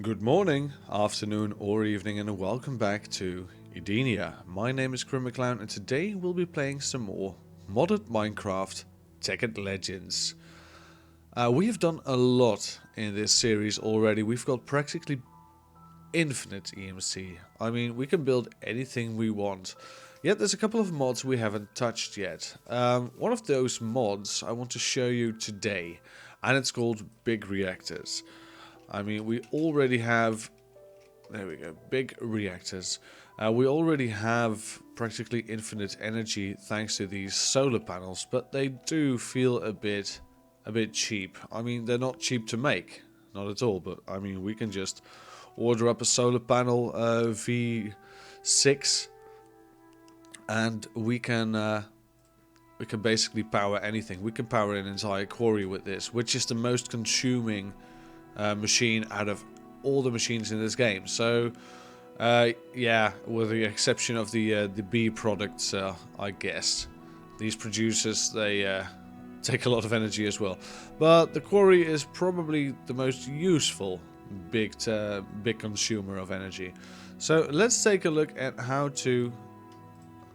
Good morning, afternoon or evening and welcome back to Edenia. My name is McClown and today we'll be playing some more modded Minecraft Tekkit Legends. We have done a lot in this series already. We've got practically infinite EMC. I mean, we can build anything we want. Yet there's a couple of mods we haven't touched yet. One of those mods I want to show you today, and it's called Big Reactors. I mean, we already have, there we go, big reactors. We already have practically infinite energy thanks to these solar panels, but they do feel a bit cheap. I mean, they're not cheap to make, not at all, but I mean, we can just order up a solar panel V6 and we can basically power anything. We can power an entire quarry with this, which is the most consuming machine out of all the machines in this game. So yeah, with the exception of the B products, I guess these producers, they take a lot of energy as well, but the quarry is probably the most useful big consumer of energy. So let's take a look at how to,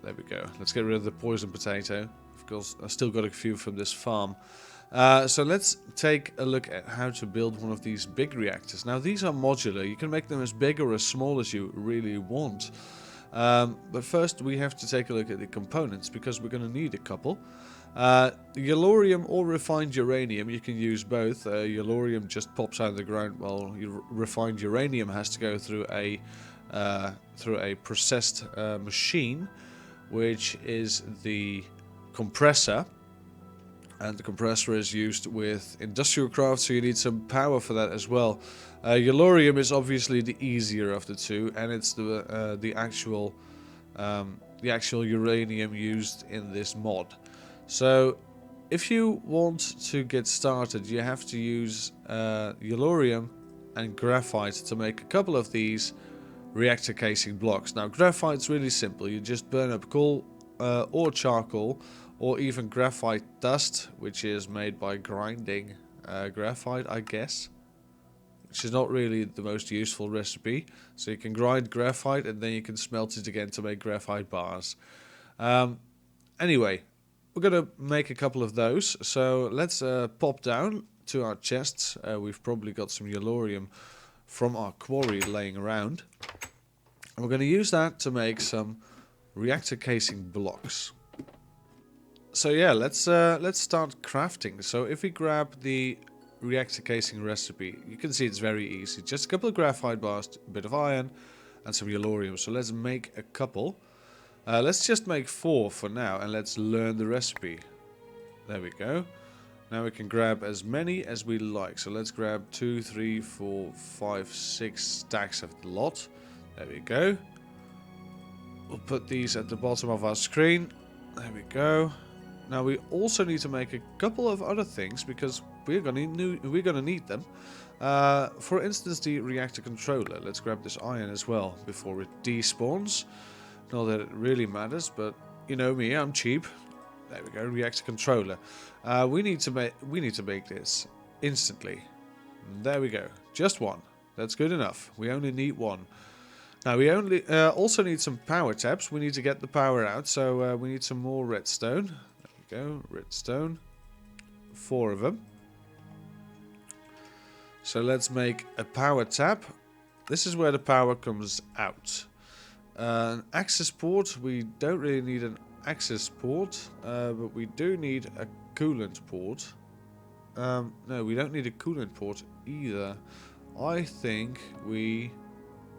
there we go, let's get rid of the poison potato. Of course, I still got a few from this farm. So let's take a look at how to build one of these big reactors. Now these are modular, you can make them as big or as small as you really want. But first we have to take a look at the components because we're going to need a couple. Laurium or refined uranium, you can use both. Laurium just pops out of the ground, while refined uranium has to go through a processed machine, which is the compressor. And the compressor is used with industrial craft, so you need some power for that as well. Laurium is obviously the easier of the two, and it's the actual uranium used in this mod. So, if you want to get started, you have to use laurium and graphite to make a couple of these reactor casing blocks. Now, graphite's really simple. You just burn up coal or charcoal, or even graphite dust, which is made by grinding graphite, I guess. Which is not really the most useful recipe. So you can grind graphite and then you can smelt it again to make graphite bars. Anyway, we're going to make a couple of those. So let's pop down to our chests. We've probably got some laurium from our quarry laying around. And we're going to use that to make some reactor casing blocks. So yeah, let's start crafting. So if we grab the reactor casing recipe, you can see it's very easy. Just a couple of graphite bars, a bit of iron, and some laurium. So let's make a couple. Let's just make 4 for now, and let's learn the recipe. There we go. Now we can grab as many as we like. So let's grab 2, 3, 4, 5, 6 stacks of the lot. There we go. We'll put these at the bottom of our screen. There we go. Now we also need to make a couple of other things because we're gonna need them. For instance, the reactor controller. Let's grab this iron as well before it despawns. Not that it really matters, but you know me, I'm cheap. There we go, reactor controller. We need to make this instantly. There we go, just one. That's good enough. We only need one. Now we also need some power taps. We need to get the power out, so we need some more redstone. Go, redstone, 4 of them. So let's make a power tap. This is where the power comes out. An access port, we don't really need an access port, but we do need a coolant port. No, we don't need a coolant port either. I think we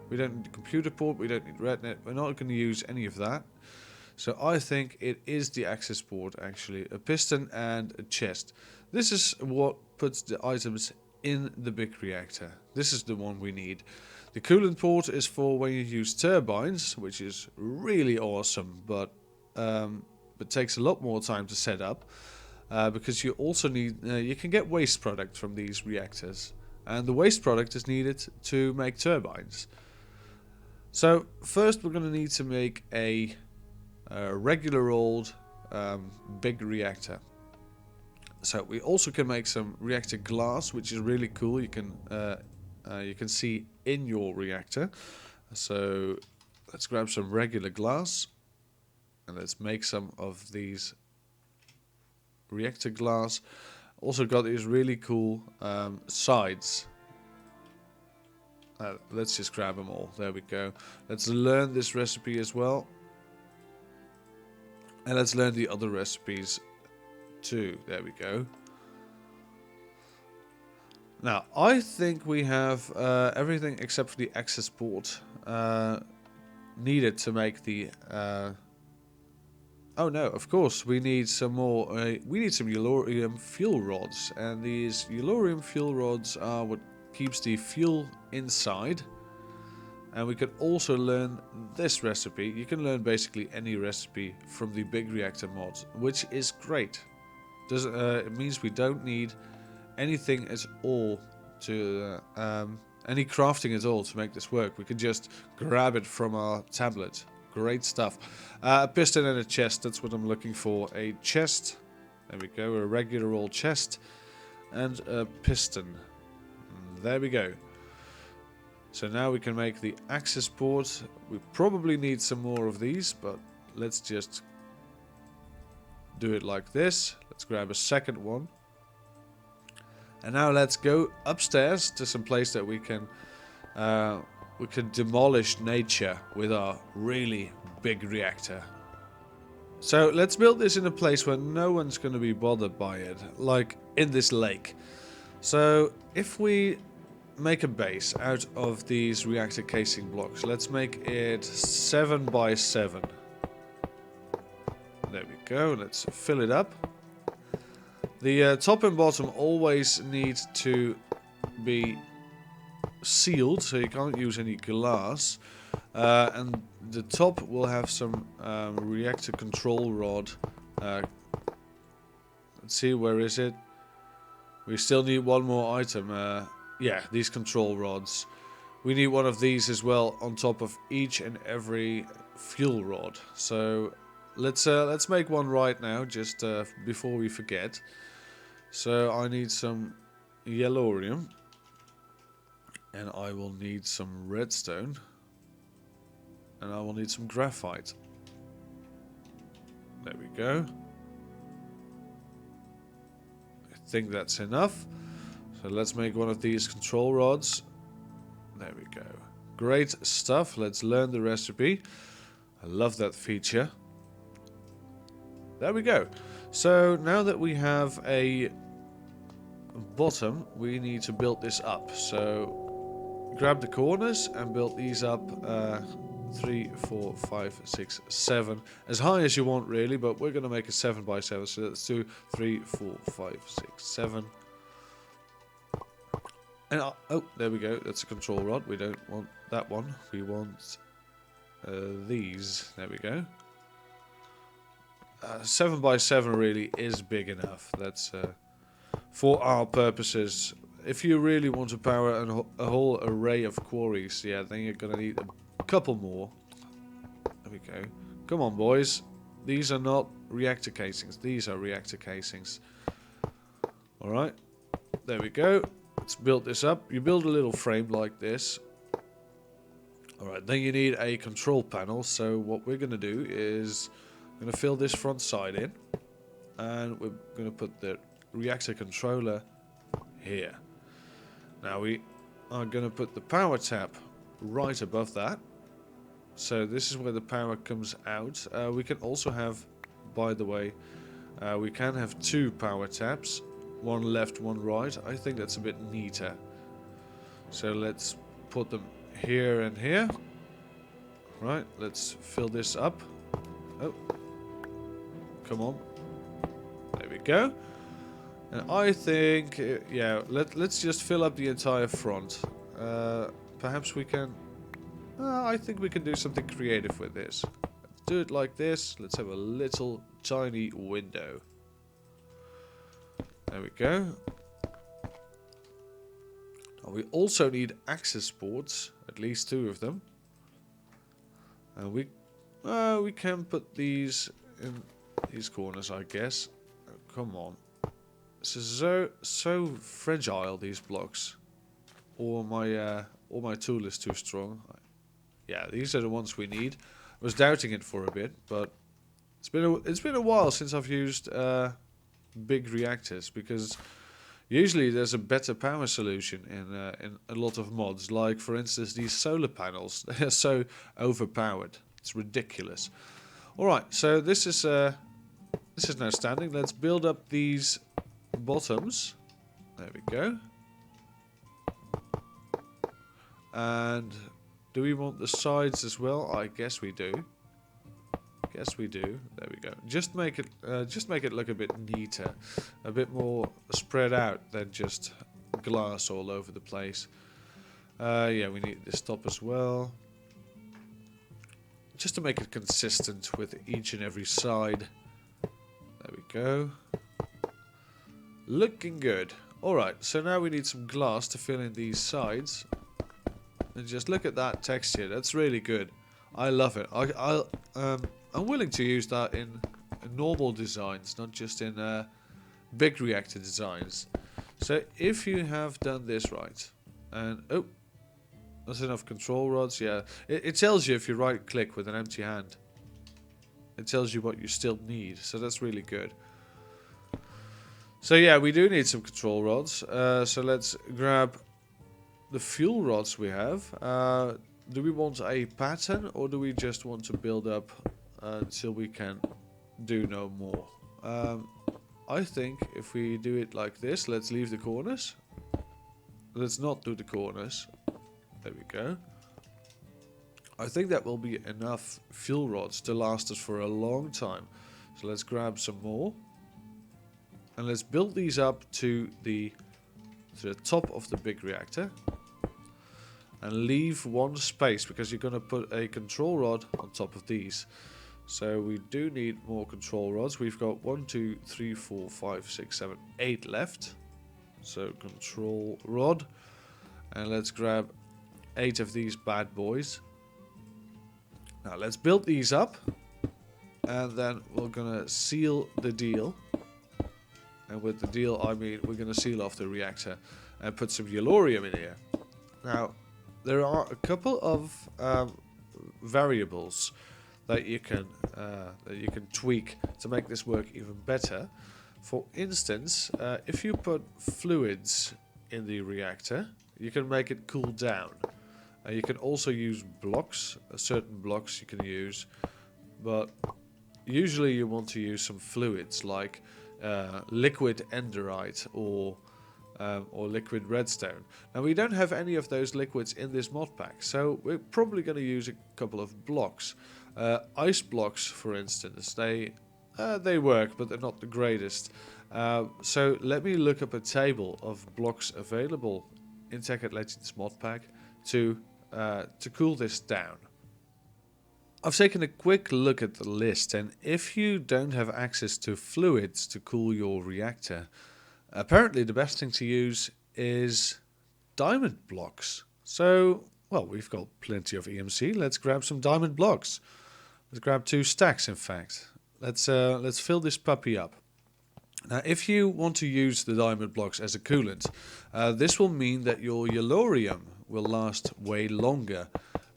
don't need a computer port, we don't need RedNet, we're not going to use any of that. So I think it is the access port actually, a piston and a chest. This is what puts the items in the big reactor. This is the one we need. The coolant port is for when you use turbines, which is really awesome, but takes a lot more time to set up because you also need, you can get waste product from these reactors, and the waste product is needed to make turbines. So first we're going to need to make a regular old big reactor. So we also can make some reactor glass, which is really cool. You can you can see in your reactor. So let's grab some regular glass and let's make some of these reactor glass. Also got these really cool sides. Let's just grab them all. There we go. Let's learn this recipe as well. And let's learn the other recipes too. There we go. Now, I think we have everything except for the access port needed to make the... Oh no, of course, we need some more... we need some laurium fuel rods. And these laurium fuel rods are what keeps the fuel inside. And we can also learn this recipe. You can learn basically any recipe from the big reactor mod, which is great. It means we don't need anything at all to any crafting at all to make this work. We can just grab it from our tablet. Great stuff. A piston and a chest, that's what I'm looking for. A chest, there we go, a regular old chest, and a piston. There we go. So now we can make the access port. We probably need some more of these, but let's just do it like this. Let's grab a second one. And now let's go upstairs to some place that we can demolish nature with our really big reactor. So let's build this in a place where no one's going to be bothered by it, like in this lake. So if we make a base out of these reactor casing blocks, let's make it 7 by 7. There we go, let's fill it up. The top and bottom always need to be sealed, so you can't use any glass. And the top will have some reactor control rod. Let's see, where is it? We still need one more item. Yeah, these control rods. We need one of these as well on top of each and every fuel rod. So let's make one right now, just before we forget. So I need some laurium, and I will need some redstone, and I will need some graphite. There we go. I think that's enough. So let's make one of these control rods. There we go. Great stuff. Let's learn the recipe. I love that feature. There we go. So now that we have a bottom, we need to build this up. So grab the corners and build these up 3, 4, 5, 6, 7. As high as you want really, but we're going to make a 7 by 7. So let's do 3, 4, 5, 6, 7. And oh, there we go. That's a control rod. We don't want that one. We want these. There we go. 7 by 7 really is big enough. That's for our purposes. If you really want to power a whole array of quarries, yeah, then you're gonna need a couple more. There we go. Come on, boys. These are not reactor casings. These are reactor casings. All right. There we go. Let's build this up. You build a little frame like this. Alright, then you need a control panel. So what we're going to do is I'm going to fill this front side in. And we're going to put the reactor controller here. Now we are going to put the power tap right above that. So this is where the power comes out. We can also have, by the way, we can have 2 power taps. One left, one right. I think that's a bit neater. So let's put them here and here. Right, let's fill this up. Oh, come on. There we go. And I think, yeah, let's just fill up the entire front. Perhaps we can... I think we can do something creative with this. Let's do it like this. Let's have a little tiny window. There we go. We also need access ports, at least 2 of them. And we can put these in these corners, I guess. Oh, come on. This is so fragile, these blocks. or my tool is too strong. Yeah, these are the ones we need. I was doubting it for a bit, but it's been a while since I've used big reactors, because usually there's a better power solution in a lot of mods. Like for instance these solar panels, they're so overpowered. It's ridiculous. All right, so this is now standing. Let's build up these bottoms. There we go. And do we want the sides as well? I guess we do. Guess we do. There we go. Just make it look a bit neater, a bit more spread out than just glass all over the place. Yeah, we need this top as well, just to make it consistent with each and every side. There we go. Looking good. All right. So now we need some glass to fill in these sides. And just look at that texture. That's really good. I love it. I'm willing to use that in normal designs, not just in big reactor designs. So if you have done this right, and oh, that's enough control rods. Yeah, it tells you if you right click with an empty hand. It tells you what you still need. So that's really good. So yeah, we do need some control rods. So let's grab the fuel rods we have. Do we want a pattern, or do we just want to build up until we can do no more? I think if we do it like this, let's leave the corners. Let's not do the corners. There we go. I think that will be enough fuel rods to last us for a long time. So let's grab some more. And let's build these up to the top of the big reactor. And leave one space, because you're going to put a control rod on top of these. So we do need more control rods. We've got 1, 2, 3, 4, 5, 6, 7, 8 left. So control rod. And let's grab 8 of these bad boys. Now let's build these up. And then we're going to seal the deal. And with the deal I mean we're going to seal off the reactor and put some laurium in here. Now there are a couple of variables that you can tweak to make this work even better. For instance, if you put fluids in the reactor, you can make it cool down. You can also use blocks. Certain blocks you can use, but usually you want to use some fluids like liquid enderite or liquid redstone. Now we don't have any of those liquids in this mod pack, so we're probably going to use a couple of blocks. Ice blocks, for instance, they work, but they're not the greatest. So let me look up a table of blocks available in Tekkit Legends mod pack to cool this down. I've taken a quick look at the list, and if you don't have access to fluids to cool your reactor, apparently the best thing to use is diamond blocks. So, well, we've got plenty of EMC. Let's grab some diamond blocks. Let's grab 2 stacks, in fact. Let's fill this puppy up. Now, if you want to use the diamond blocks as a coolant, this will mean that your laurium will last way longer,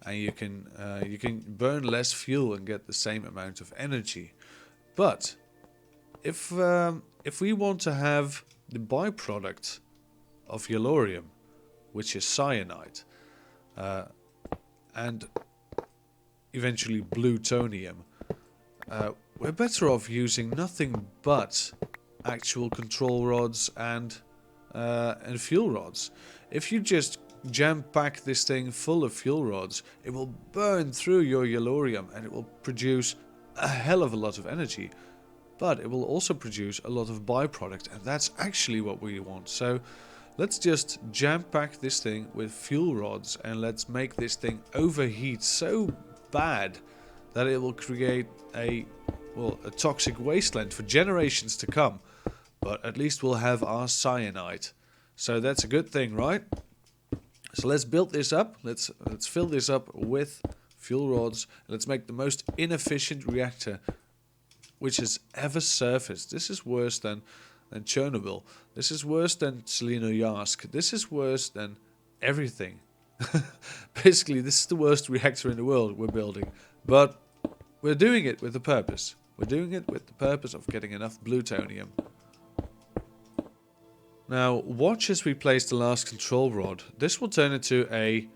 and you can burn less fuel and get the same amount of energy. But if we want to have the byproduct of laurium, which is cyanide, and eventually plutonium, we're better off using nothing but actual control rods and fuel rods. If you just jam-pack this thing full of fuel rods, it will burn through your laurium and it will produce a hell of a lot of energy. But it will also produce a lot of byproduct, and that's actually what we want. So let's just jam-pack this thing with fuel rods, and let's make this thing overheat so bad that it will create a toxic wasteland for generations to come. But at least we'll have our cyanide. So that's a good thing, right? So let's build this up. Let's fill this up with fuel rods. Let's make the most inefficient reactor which has ever surfaced. This is worse than Chernobyl. This is worse than Selenoyarsk. This is worse than everything. Basically, this is the worst reactor in the world we're building. But we're doing it with a purpose. We're doing it with the purpose of getting enough plutonium. Now, watch as we place the last control rod. This will turn into a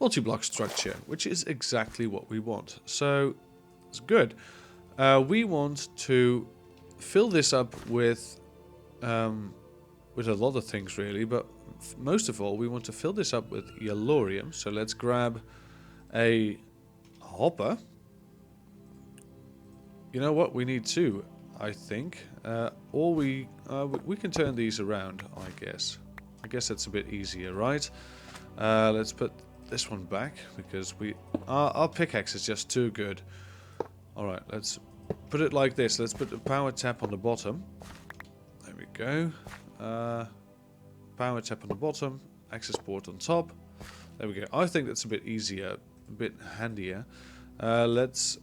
multi-block structure, which is exactly what we want. So, it's good. We want to fill this up with a lot of things, really, but most of all, we want to fill this up with laurium. So let's grab a hopper. You know what? We need two, I think. Or we can turn these around, I guess. I guess that's a bit easier, right? Let's put this one back because our pickaxe is just too good. All right, let's put it like this. Let's put the power tap on the bottom. There we go. Power tap on the bottom, access port on top. There we go. I think that's a bit easier, a bit handier. Let's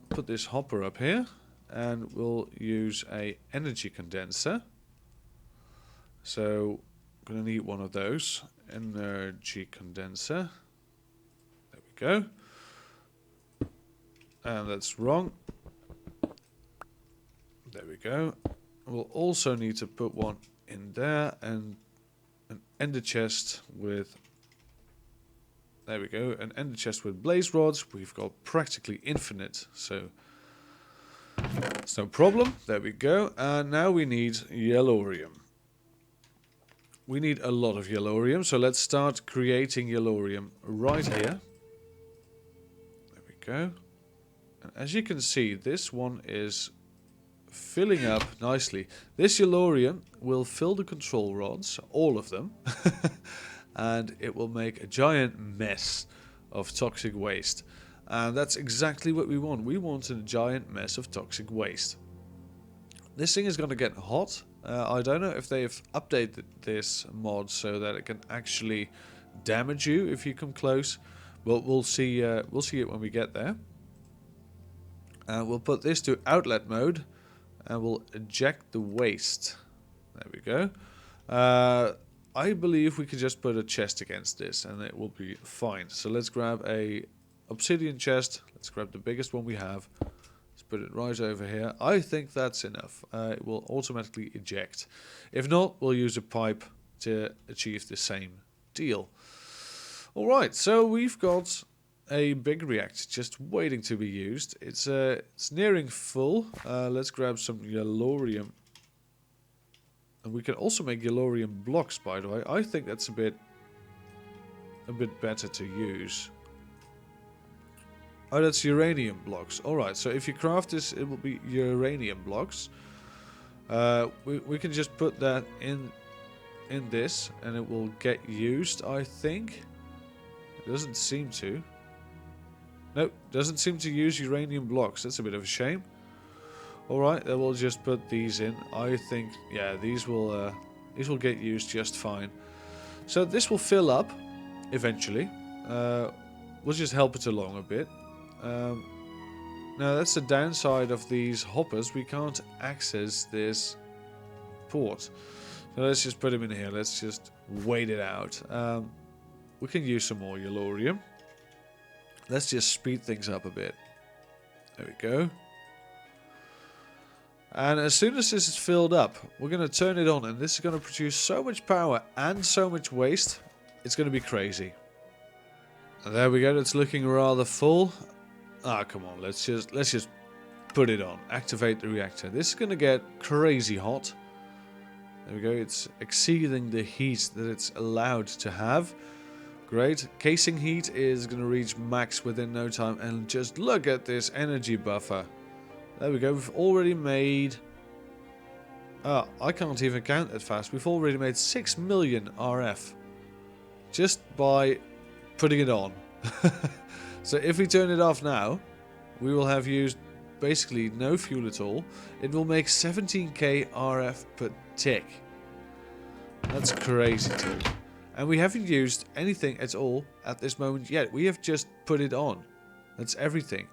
put this hopper up here, and we'll use a energy condenser. So, I'm gonna need one of those. Energy condenser. There we go. And that's wrong. There we go. We'll also need to put one in there and an ender chest with, there we go, an ender chest with blaze rods. We've got practically infinite, so it's no problem. There we go. And now we need laurium. We need a lot of laurium, so let's start creating laurium right here. There we go. And as you can see, this one is filling up nicely. This laurium will fill the control rods, all of them, and it will make a giant mess of toxic waste. And that's exactly what we want. We want a giant mess of toxic waste. This thing is going to get hot. I don't know if they've updated this mod so that it can actually damage you if you come close, but we'll see it when we get there. We'll put this to outlet mode. And we'll eject the waste. There we go. I believe we can just put a chest against this and it will be fine. So let's grab a obsidian chest. Let's grab the biggest one we have. Let's put it right over here. I think that's enough. It will automatically eject. If not, we'll use a pipe to achieve the same deal. Alright, so we've got a big reactor just waiting to be used. It's nearing full. Let's grab some laurium, and we can also make laurium blocks. By the way, I think that's a bit better to use. Oh, that's uranium blocks. All right. So if you craft this, it will be uranium blocks. We can just put that in this, and it will get used. I think it doesn't seem to. Nope, doesn't seem to use uranium blocks. That's a bit of a shame. Alright, then we'll just put these in. I think, yeah, these will get used just fine. So this will fill up, eventually. We'll just help it along a bit. Now that's the downside of these hoppers. We can't access this port. So let's just put them in here. Let's just wait it out. We can use some more laurium. Let's just speed things up a bit. There we go. And as soon as this is filled up, we're going to turn it on. And this is going to produce so much power and so much waste. It's going to be crazy. And there we go. It's looking rather full. Ah, come on. Let's just put it on. Activate the reactor. This is going to get crazy hot. There we go. It's exceeding the heat that it's allowed to have. Great. Casing heat is going to reach max within no time. And just look at this energy buffer. There we go. We've already made... I can't even count that fast. We've already made 6 million RF. Just by putting it on. So if we turn it off now, we will have used basically no fuel at all. It will make 17k RF per tick. That's crazy too. And we haven't used anything at all at this moment yet. We have just put it on. That's everything.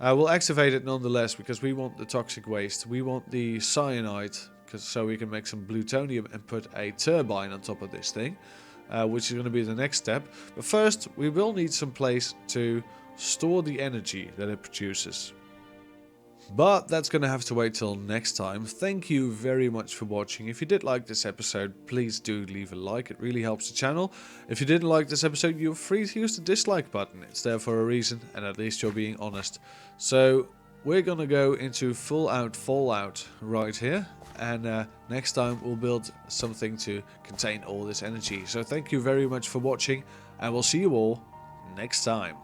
We'll activate it nonetheless because we want the toxic waste. We want the cyanide so we can make some plutonium and put a turbine on top of this thing. which is going to be the next step. But first, we will need some place to store the energy that it produces. But that's going to have to wait till next time. Thank you very much for watching. If you did like this episode, please do leave a like. It really helps the channel. If you didn't like this episode, you're free to use the dislike button. It's there for a reason, and at least you're being honest. So we're going to go into full out Fallout right here. And next time we'll build something to contain all this energy. So thank you very much for watching, and we'll see you all next time.